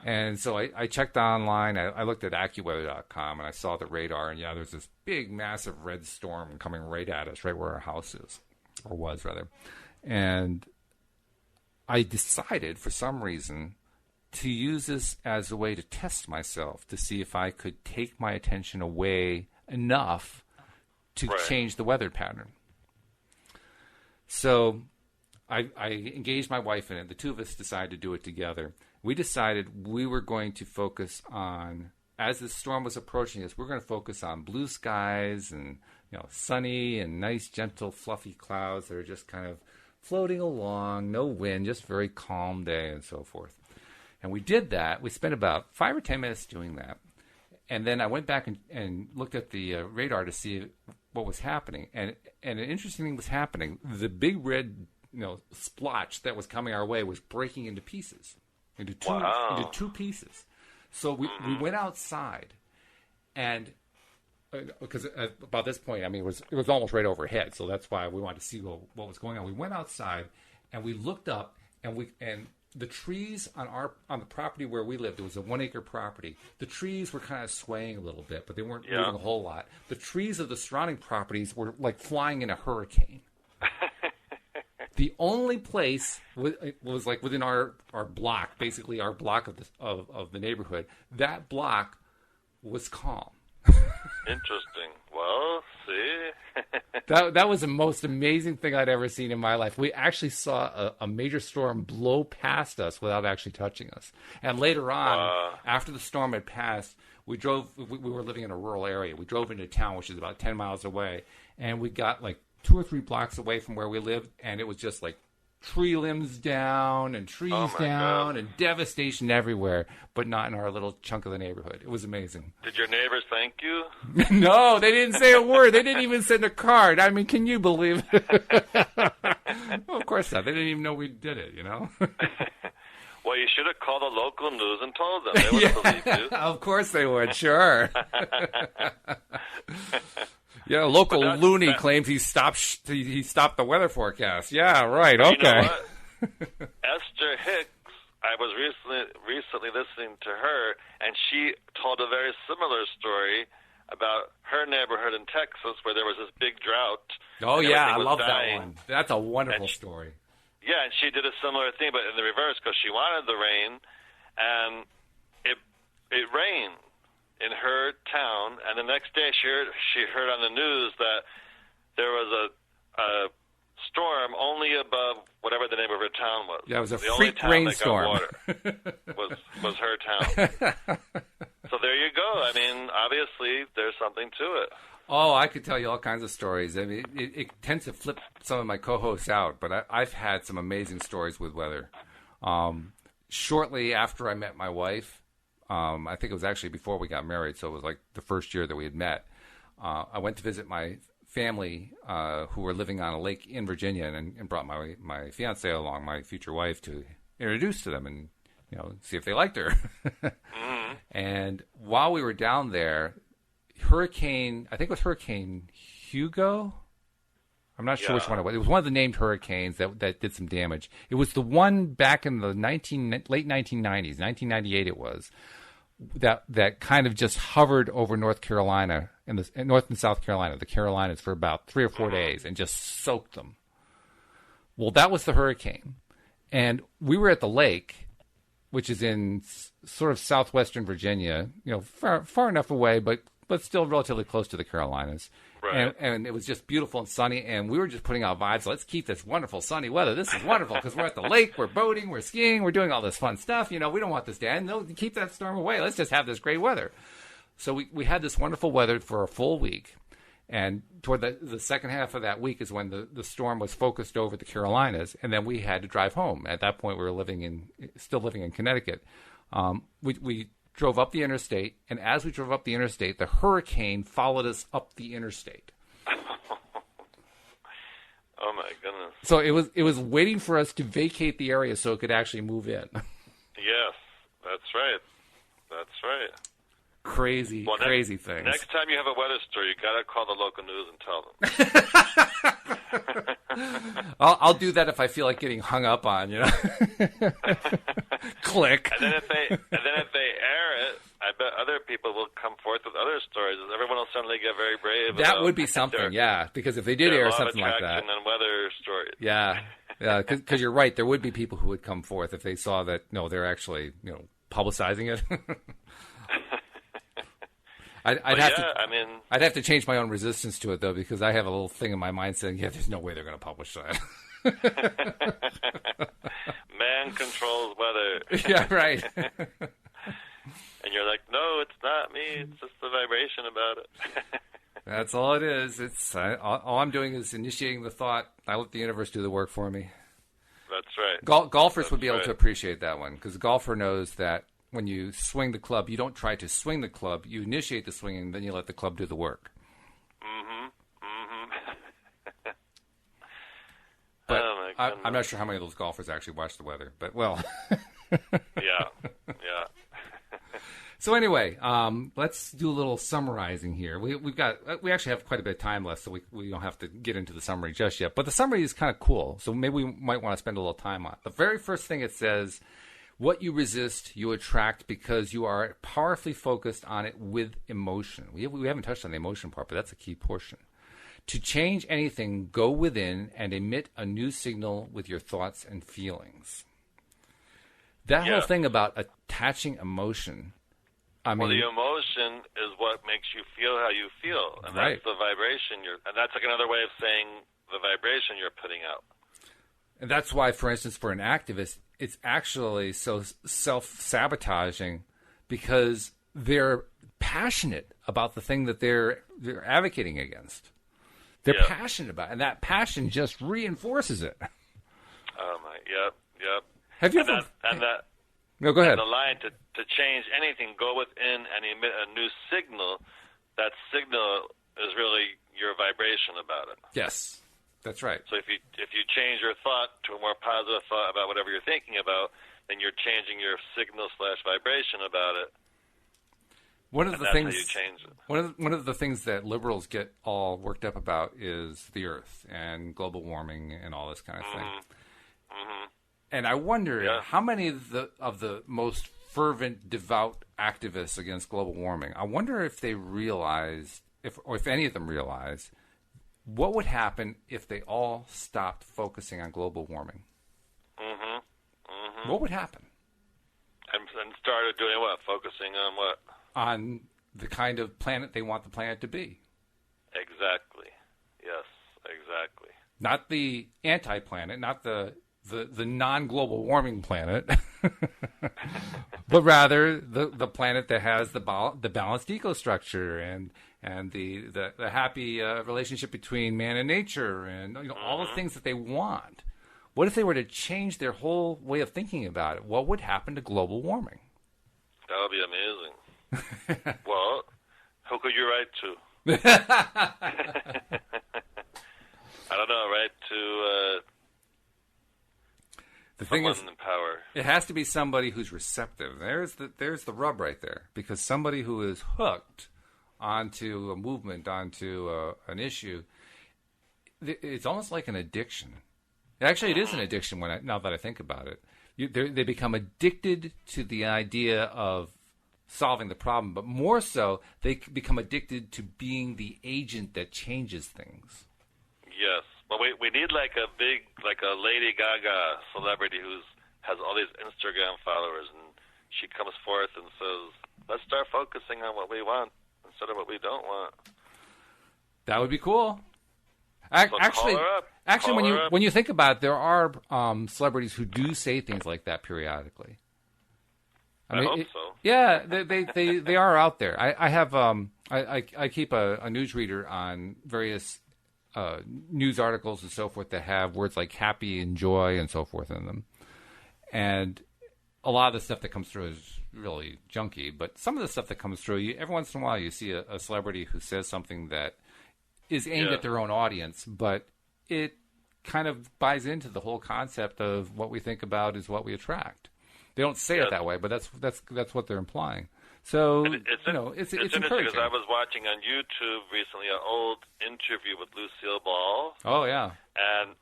And so I checked online. I looked at AccuWeather.com and I saw the radar. And there's this big, massive red storm coming right at us, right where our house is, or was rather. And I decided, for some reason, to use this as a way to test myself, to see if I could take my attention away enough to change the weather pattern. So I engaged my wife in it. The two of us decided to do it together. We decided we were going to focus on, as the storm was approaching us, we're going to focus on blue skies and sunny and nice, gentle, fluffy clouds that are just kind of floating along, no wind, just very calm day and so forth. And we did that. We spent about 5 or 10 minutes doing that. And then I went back and looked at the radar to see what was happening. And an interesting thing was happening. The big red splotch that was coming our way was breaking into pieces, into two pieces. So we went outside, and because about this point, I mean, it was almost right overhead, so that's why we wanted to see what was going on. We went outside, and we looked up, and the trees on the property where we lived, it was a 1-acre property. The trees were kind of swaying a little bit, but they weren't moving a whole lot. The trees of the surrounding properties were like flying in a hurricane. The only place was like within our block, basically our block of the neighborhood. That block was calm. Interesting. Well, see. That was the most amazing thing I'd ever seen in my life. We actually saw a major storm blow past us without actually touching us. And later on, after the storm had passed, we were living in a rural area. We drove into town, which is about 10 miles away, and we got like 2 or 3 blocks away from where we lived, and it was just like tree limbs down and trees down and devastation everywhere, but not in our little chunk of the neighborhood. It was amazing. Did your neighbors thank you? No, they didn't say a word. They didn't even send a card. I mean, can you believe it? Well, of course not. They didn't even know we did it, Well, you should have called the local news and told them. They would have believed you. Of course they would, sure. Yeah, a local loony claims he stopped the weather forecast. Yeah, right. Okay. You know what? Esther Hicks, I was recently listening to her, and she told a very similar story about her neighborhood in Texas where there was this big drought. Oh yeah, I love that one. That's a wonderful story. Yeah, and she did a similar thing, but in the reverse, because she wanted the rain, and it rained in her town, and the next day she heard on the news that there was a storm only above whatever the name of her town was. Yeah, it was a the only freak town rainstorm. that got water was her town. So there you go. I mean, obviously there's something to it. Oh, I could tell you all kinds of stories. I mean, it tends to flip some of my co-hosts out, but I've had some amazing stories with weather. Shortly after I met my wife, I think it was actually before we got married, so it was like the first year that we had met. I went to visit my family who were living on a lake in Virginia, and brought my fiance along, my future wife, to introduce to them and see if they liked her. Mm-hmm. And while we were down there, I think it was Hurricane Hugo. I'm not sure which one it was. It was one of the named hurricanes that did some damage. It was the one back in the late 1990s, 1998 it was, that kind of just hovered over North Carolina, in North and South Carolina, the Carolinas, for about 3 or 4 days and just soaked them. Well, that was the hurricane. And we were at the lake, which is in sort of southwestern Virginia, far enough away, but still relatively close to the Carolinas. Right. And it was just beautiful and sunny, and we were just putting out vibes. Let's keep this wonderful sunny weather. This is wonderful because we're at the lake, we're boating, we're skiing, we're doing all this fun stuff. We don't want this to end. No, keep that storm away. Let's just have this great weather. So we had this wonderful weather for a full week, and toward the second half of that week is when the storm was focused over the Carolinas, and then we had to drive home. At that point, we were still living in Connecticut. We drove up the interstate, and as we drove up the interstate, the hurricane followed us up the interstate. Oh my goodness! So it was waiting for us to vacate the area so it could actually move in. Yes, that's right. That's right. Crazy things. Next time you have a weather story, you got to call the local news and tell them. I'll do that if I feel like getting hung up on, Click. And then if they air it, I bet other people will come forth with other stories. Everyone will suddenly get very brave. That would be something, yeah. Because if they did air something like that, and weather stories. Yeah, because you're right. There would be people who would come forth if they saw that. No, they're actually publicizing it. I'd have to change my own resistance to it, though, because I have a little thing in my mind saying, yeah, there's no way they're going to publish that. Man controls weather. Yeah, right. And you're like, no, it's not me. It's just the vibration about it. That's all it is. All I'm doing is initiating the thought. I let the universe do the work for me. That's right. Golfers would be able to appreciate that one, because the golfer knows that when you swing the club, you don't try to swing the club. You initiate the swinging, then you let the club do the work. Mm-hmm. Mm-hmm. But I'm not sure how many of those golfers actually watch the weather. But, well. Yeah. So anyway, let's do a little summarizing here. We actually have quite a bit of time left, so we don't have to get into the summary just yet. But the summary is kind of cool, so maybe we might want to spend a little time on it. The very first thing it says, what you resist, you attract because you are powerfully focused on it with emotion. We haven't touched on the emotion part, but that's a key portion. To change anything, go within and emit a new signal with your thoughts and feelings. That whole thing about attaching emotion. The emotion is what makes you feel how you feel, and right. That's the vibration and that's like another way of saying the vibration you're putting out. And that's why, for instance, for an activist, it's actually so self-sabotaging because they're passionate about the thing that they're advocating against. They're passionate about it, and that passion just reinforces it. Oh my, yep. Have you ever? No, go ahead. And the line to change anything, go within and emit a new signal. That signal is really your vibration about it. Yes, that's right. So if you change your thought to a more positive thought about whatever you're thinking about, then you're changing your signal/vibration about it. One of the things how you change it. One of the things that liberals get all worked up about is the Earth and global warming and all this kind of thing. Mm-hmm. And I wonder how many of the most fervent, devout activists against global warming, I wonder if they realize, if any of them realize, what would happen if they all stopped focusing on global warming. what would happen? And started doing what? Focusing on what? On the kind of planet they want the planet to be. Exactly. Yes, exactly. Not the anti-planet, not the non-global warming planet, but rather the planet that has the balanced ecostructure and the happy relationship between man and nature and all the things that they want. What if they were to change their whole way of thinking about it? What would happen to global warming? That would be amazing. Well, who could you write to? I don't know, write to the thing is, in power. It has to be somebody who's receptive. There's the rub right there, because somebody who is hooked onto a movement, onto an issue, it's almost like an addiction. Actually, it is an addiction now that I think about it. They become addicted to the idea of solving the problem, but more so, they become addicted to being the agent that changes things. Yes. Well, we need like a Lady Gaga celebrity has all these Instagram followers, and she comes forth and says, let's start focusing on what we want instead of what we don't want. That would be cool. Actually, when you think about it, there are celebrities who do say things like that periodically. I hope so. Yeah, they are out there. I have I keep a newsreader on various news articles and so forth that have words like happy and joy and so forth in them, and a lot of the stuff that comes through is really junky. But some of the stuff that comes through, every once in a while, you see a celebrity who says something that is aimed at their own audience, but it kind of buys into the whole concept of what we think about is what we attract. They don't say it that way, but that's what they're implying. So it's interesting because I was watching on YouTube recently an old interview with Lucille Ball. Oh yeah, and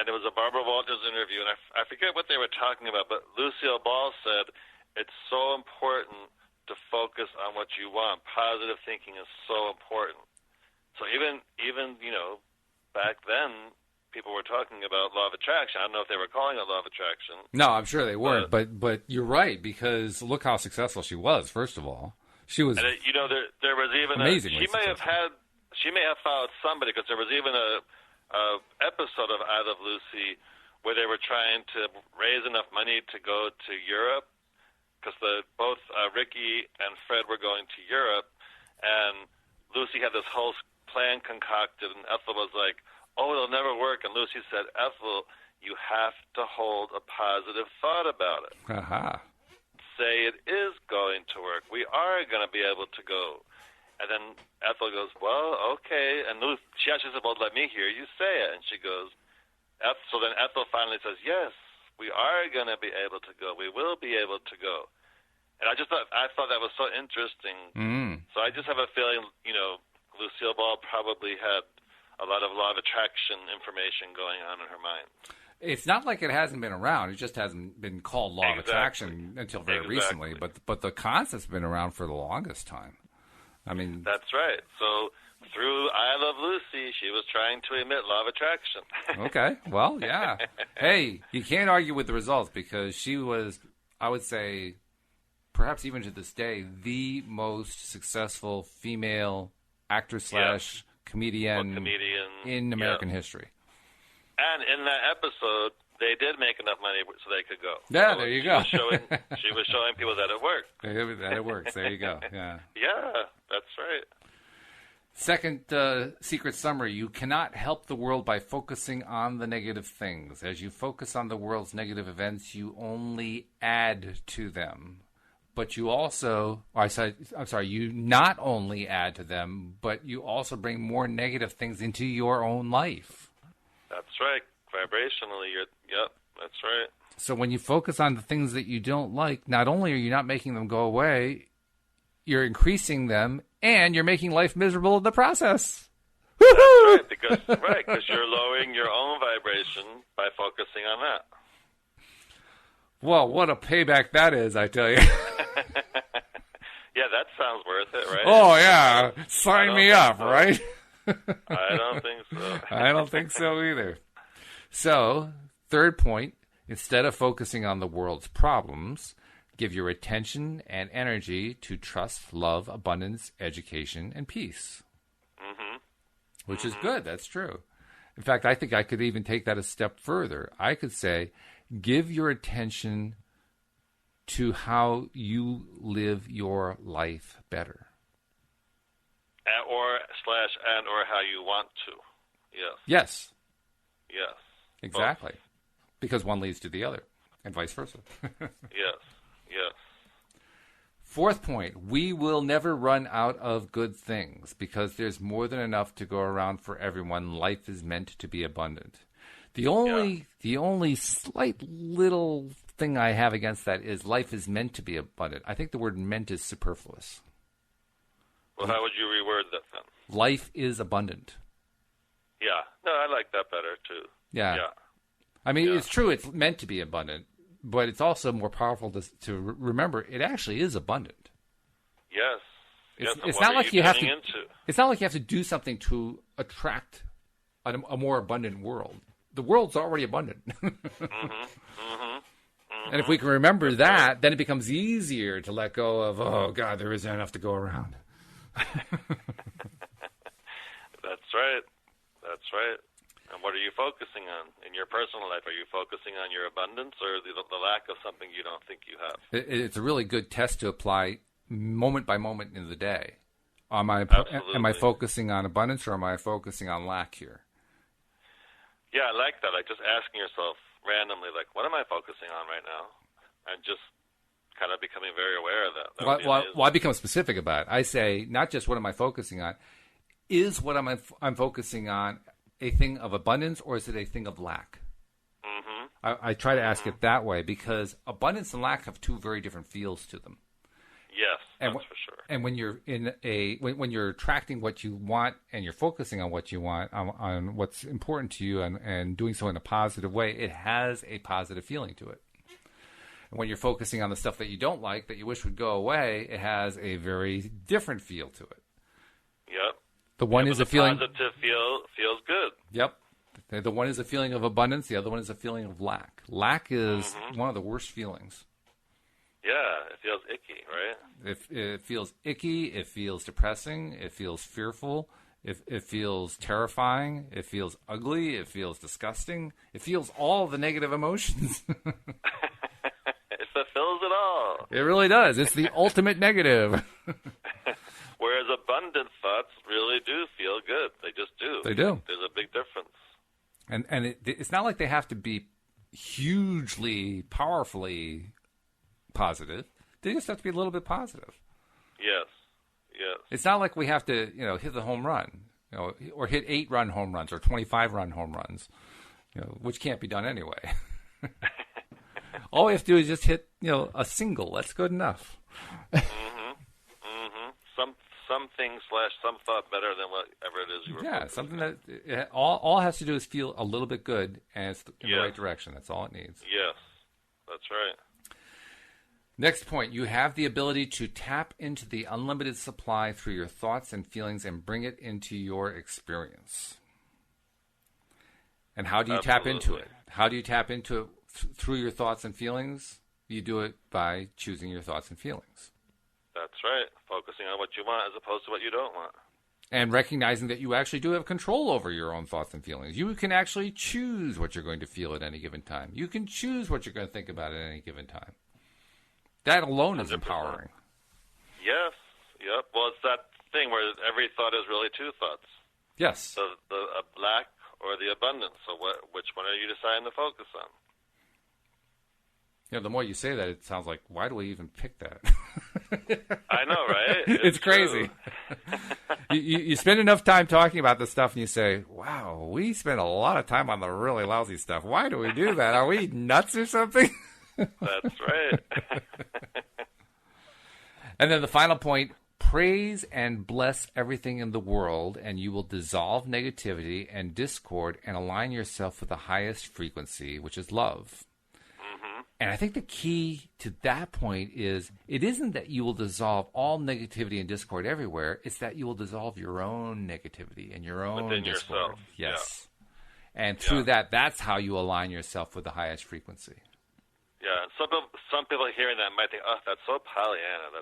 it was a Barbara Walters interview, and I forget what they were talking about, but Lucille Ball said it's so important to focus on what you want. Positive thinking is so important. So even back then, people were talking about law of attraction. I don't know if they were calling it law of attraction. No, I'm sure they weren't. But you're right, because look how successful she was. First of all, she was. And there was even amazingly she may have followed somebody, because there was even a episode of I Love Lucy where they were trying to raise enough money to go to Europe, because both Ricky and Fred were going to Europe, and Lucy had this whole plan concocted, and Ethel was like, oh, it'll never work. And Lucy said, Ethel, you have to hold a positive thought about it. Uh-huh. Say it is going to work. We are going to be able to go. And then Ethel goes, well, okay. And she actually said, well, let me hear you say it. And she goes, so then Ethel finally says, yes, we are going to be able to go. We will be able to go. And I thought that was so interesting. Mm. So I just have a feeling, Lucille Ball probably had a lot of law of attraction information going on in her mind. It's not like it hasn't been around. It just hasn't been called law of attraction until very recently. But the concept's been around for the longest time. I mean, that's right. So through I Love Lucy, she was trying to emit law of attraction. Okay. Well, yeah. Hey, you can't argue with the results, because she was, I would say, perhaps even to this day, the most successful female actress / comedian in American history. And in that episode, they did make enough money so they could go. Yeah, so there you go. She was showing people that it worked. That it works. There you go. Yeah. Yeah, that's right. Second secret summary: you cannot help the world by focusing on the negative things. As you focus on the world's negative events, you only add to them. But you also, you not only add to them, but you also bring more negative things into your own life. That's right. Vibrationally, yep, that's right. So when you focus on the things that you don't like, not only are you not making them go away, you're increasing them, and you're making life miserable in the process. Woo-hoo! That's right, because you're lowering your own vibration by focusing on that. Well, what a payback that is, I tell you. Yeah, that sounds worth it, right? Oh, yeah. Sign me up, right? I don't think so. I don't think so either. So, third point, Instead of focusing on the world's problems, give your attention and energy to trust, love, abundance, education, and peace. Mm-hmm. Which is good. That's true. In fact, I think I could even take that a step further. I could say, give your attention to how you live your life better. Or how you want to. Yes. Yes. Yes. Exactly. Both. Because one leads to the other, and vice versa. Yes. Yes. Fourth point, we will never run out of good things because there's more than enough to go around for everyone. Life is meant to be abundant. The only slight little thing I have against that is life is meant to be abundant. I think the word meant is superfluous. Well, how would you reword that then? Life is abundant. Yeah. No, I like that better too. Yeah. I mean, it's true. It's meant to be abundant, but it's also more powerful to remember it actually is abundant. Yes. It's not like you have to. It's not like you have to do something to attract a more abundant world. The world's already abundant. And if we can remember that, then it becomes easier to let go of, oh, God, there isn't enough to go around. That's right. That's right. And what are you focusing on in your personal life? Are you focusing on your abundance or the lack of something you don't think you have? It's a really good test to apply moment by moment in the day. Am I focusing on abundance or am I focusing on lack here? Yeah, I like that. Like just asking yourself randomly, like, what am I focusing on right now? And just kind of becoming very aware of that. Well, I become specific about it. I say, not just what am I focusing on, is what I'm focusing on a thing of abundance or is it a thing of lack? Mm-hmm. I try to ask it that way because abundance and lack have two very different feels to them. Yes, that's for sure. And when you're when you're attracting what you want and you're focusing on what you want, on what's important to you, and doing so in a positive way, it has a positive feeling to it. And when you're focusing on the stuff that you don't like, that you wish would go away, it has a very different feel to it. Yep. The one is a feeling. Positive feels good. Yep. The one is a feeling of abundance. The other one is a feeling of lack. Lack is one of the worst feelings. Yeah, it feels icky, right? It feels icky. It feels depressing. It feels fearful. It feels terrifying. It feels ugly. It feels disgusting. It feels all the negative emotions. It fulfills it all. It really does. It's the ultimate negative. Whereas abundant thoughts really do feel good. They just do. They do. There's a big difference. And it's not like they have to be hugely, powerfully positive. They just have to be a little bit positive. Yes. Yes. It's not like we have to, hit the home run, or hit 8-run home runs or 25-run home runs, which can't be done anyway. All we have to do is just hit, a single. That's good enough. Something / some thought better than whatever it is you were. Yeah, something that all has to do is feel a little bit good, and it's in the right direction. That's all it needs. Yes, that's right. Next point, you have the ability to tap into the unlimited supply through your thoughts and feelings and bring it into your experience. And how do you tap into it? How do you tap into it through your thoughts and feelings? You do it by choosing your thoughts and feelings. That's right. Focusing on what you want as opposed to what you don't want. And recognizing that you actually do have control over your own thoughts and feelings. You can actually choose what you're going to feel at any given time. You can choose what you're going to think about at any given time. That alone 100%. Is empowering. Yes. Yep. Well, it's that thing where every thought is really two thoughts. Yes. The lack or the abundance. So which one are you deciding to focus on? The more you say that, it sounds like, why do we even pick that? I know, right? It's crazy. you spend enough time talking about this stuff, and you say, wow, we spend a lot of time on the really lousy stuff. Why do we do that? Are we nuts or something? That's right. And then the final point, praise and bless everything in the world, and you will dissolve negativity and discord and align yourself with the highest frequency, which is love. And I think the key to that point is it isn't that you will dissolve all negativity and discord everywhere. It's that you will dissolve your own negativity and your own within discord. Yourself. Yes. And through that's how you align yourself with the highest frequency. Yeah, and some people hearing that might think, oh, that's so Pollyanna.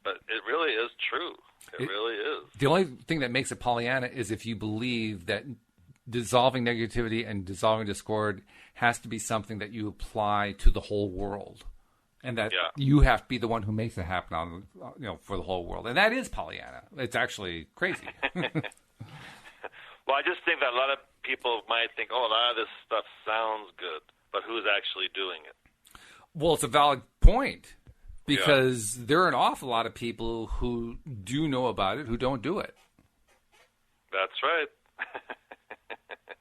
But it really is true. It really is. The only thing that makes it Pollyanna is if you believe that dissolving negativity and dissolving discord has to be something that you apply to the whole world. And that you have to be the one who makes it happen for the whole world. And that is Pollyanna. It's actually crazy. Well, I just think that a lot of people might think, oh, a lot of this stuff sounds good, but who's actually doing it? Well, it's a valid point because there are an awful lot of people who do know about it who don't do it. That's right.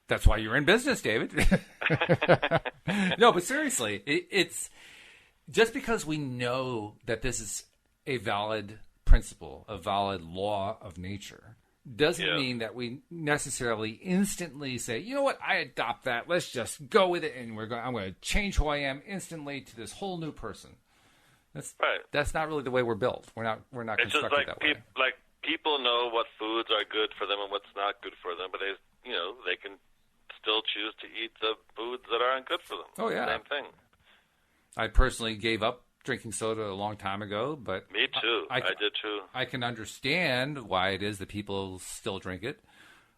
That's why you're in business, David. No, but seriously, it's just because we know that this is a valid principle, a valid law of nature, doesn't mean that we necessarily instantly say, you know what, I adopt that. Let's just go with it, and I'm going to change who I am instantly to this whole new person. That's not really the way we're built. We're not it's constructed just like that way. Like people know what foods are good for them and what's not good for them, but they can still choose to eat the foods that aren't good for them. Oh yeah, same thing. I personally gave up drinking soda a long time ago, but me too. I did too. I can understand why it is that people still drink it.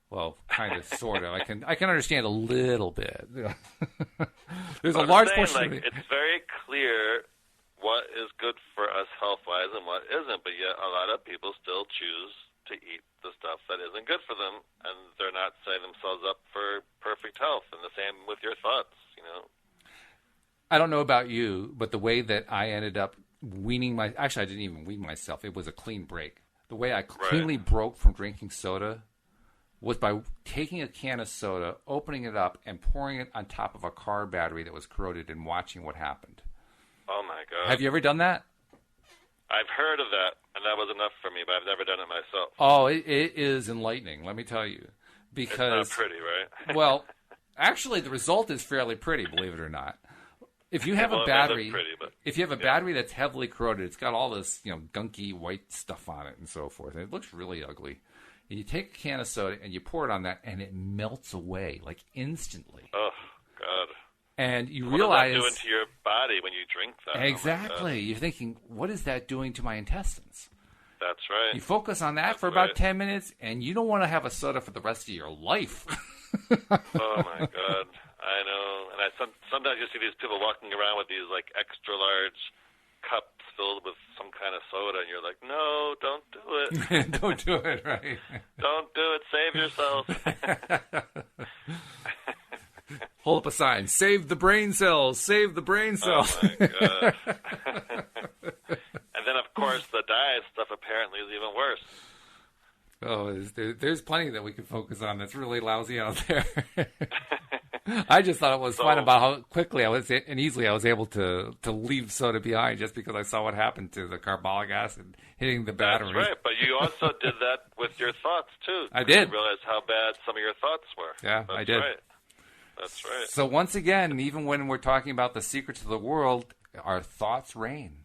Well, kind of, sort of. I can understand a little bit. There's a large portion of it. It's very clear what is good for us health-wise and what isn't, but yet a lot of people still choose to eat the stuff that isn't good for them, and they're not setting themselves up for perfect health. And the same with your thoughts, I don't know about you, but the way that I ended up weaning actually, I didn't even wean myself. It was a clean break. The way I cleanly broke from drinking soda was by taking a can of soda, opening it up, and pouring it on top of a car battery that was corroded and watching what happened. Oh, my God. Have you ever done that? I've heard of that, and that was enough for me, but I've never done it myself. Oh, it is enlightening, let me tell you. Because, it's not pretty, right? Well, actually, the result is fairly pretty, believe it or not. If you have a battery, battery that's heavily corroded, it's got all this, gunky white stuff on it and so forth, and it looks really ugly. And you take a can of soda and you pour it on that, and it melts away like instantly. Oh God! And you what realize does that do into your body when you drink that? Exactly. You're thinking, what is that doing to my intestines? That's right. You focus on that for about 10 minutes, and you don't want to have a soda for the rest of your life. Oh my God. I know, and sometimes you see these people walking around with these like extra large cups filled with some kind of soda, and you're like, no, don't do it. Don't do it, right? Don't do it. Save yourself. Hold up a sign. Save the brain cells. Save the brain cells. Oh my God. And then, of course, the diet stuff apparently is even worse. Oh, there's plenty that we can focus on that's really lousy out there. I just thought it was fun about how quickly and easily I was able to leave soda behind just because I saw what happened to the carbolic acid hitting the battery. That's right, but you also did that with your thoughts, too. I did. You realized how bad some of your thoughts were. Yeah, I did. Right. That's right. So once again, even when we're talking about the secrets of the world, our thoughts reign.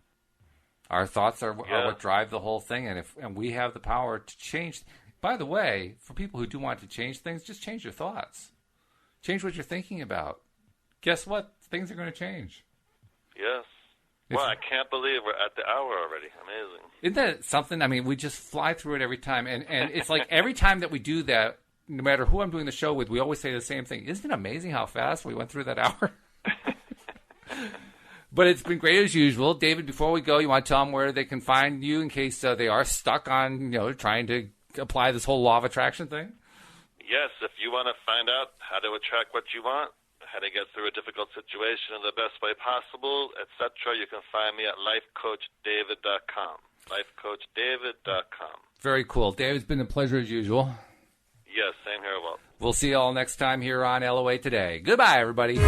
Our thoughts are what drive the whole thing, and we have the power to change. By the way, for people who do want to change things, just change your thoughts. Change what you're thinking about. Guess what? Things are going to change. Yes. Well, I can't believe we're at the hour already. Amazing. Isn't that something? I mean, we just fly through it every time, and it's like every time that we do that, no matter who I'm doing the show with, we always say the same thing. Isn't it amazing how fast we went through that hour? But it's been great as usual. David, before we go, you want to tell them where they can find you in case they are stuck on, trying to apply this whole law of attraction thing? Yes, if you want to find out how to attract what you want, how to get through a difficult situation in the best way possible, etc., you can find me at lifecoachdavid.com. lifecoachdavid.com. Very cool. Dave, it's been a pleasure as usual. Yes, same here, Walt. We'll see you all next time here on LOA Today. Goodbye, everybody.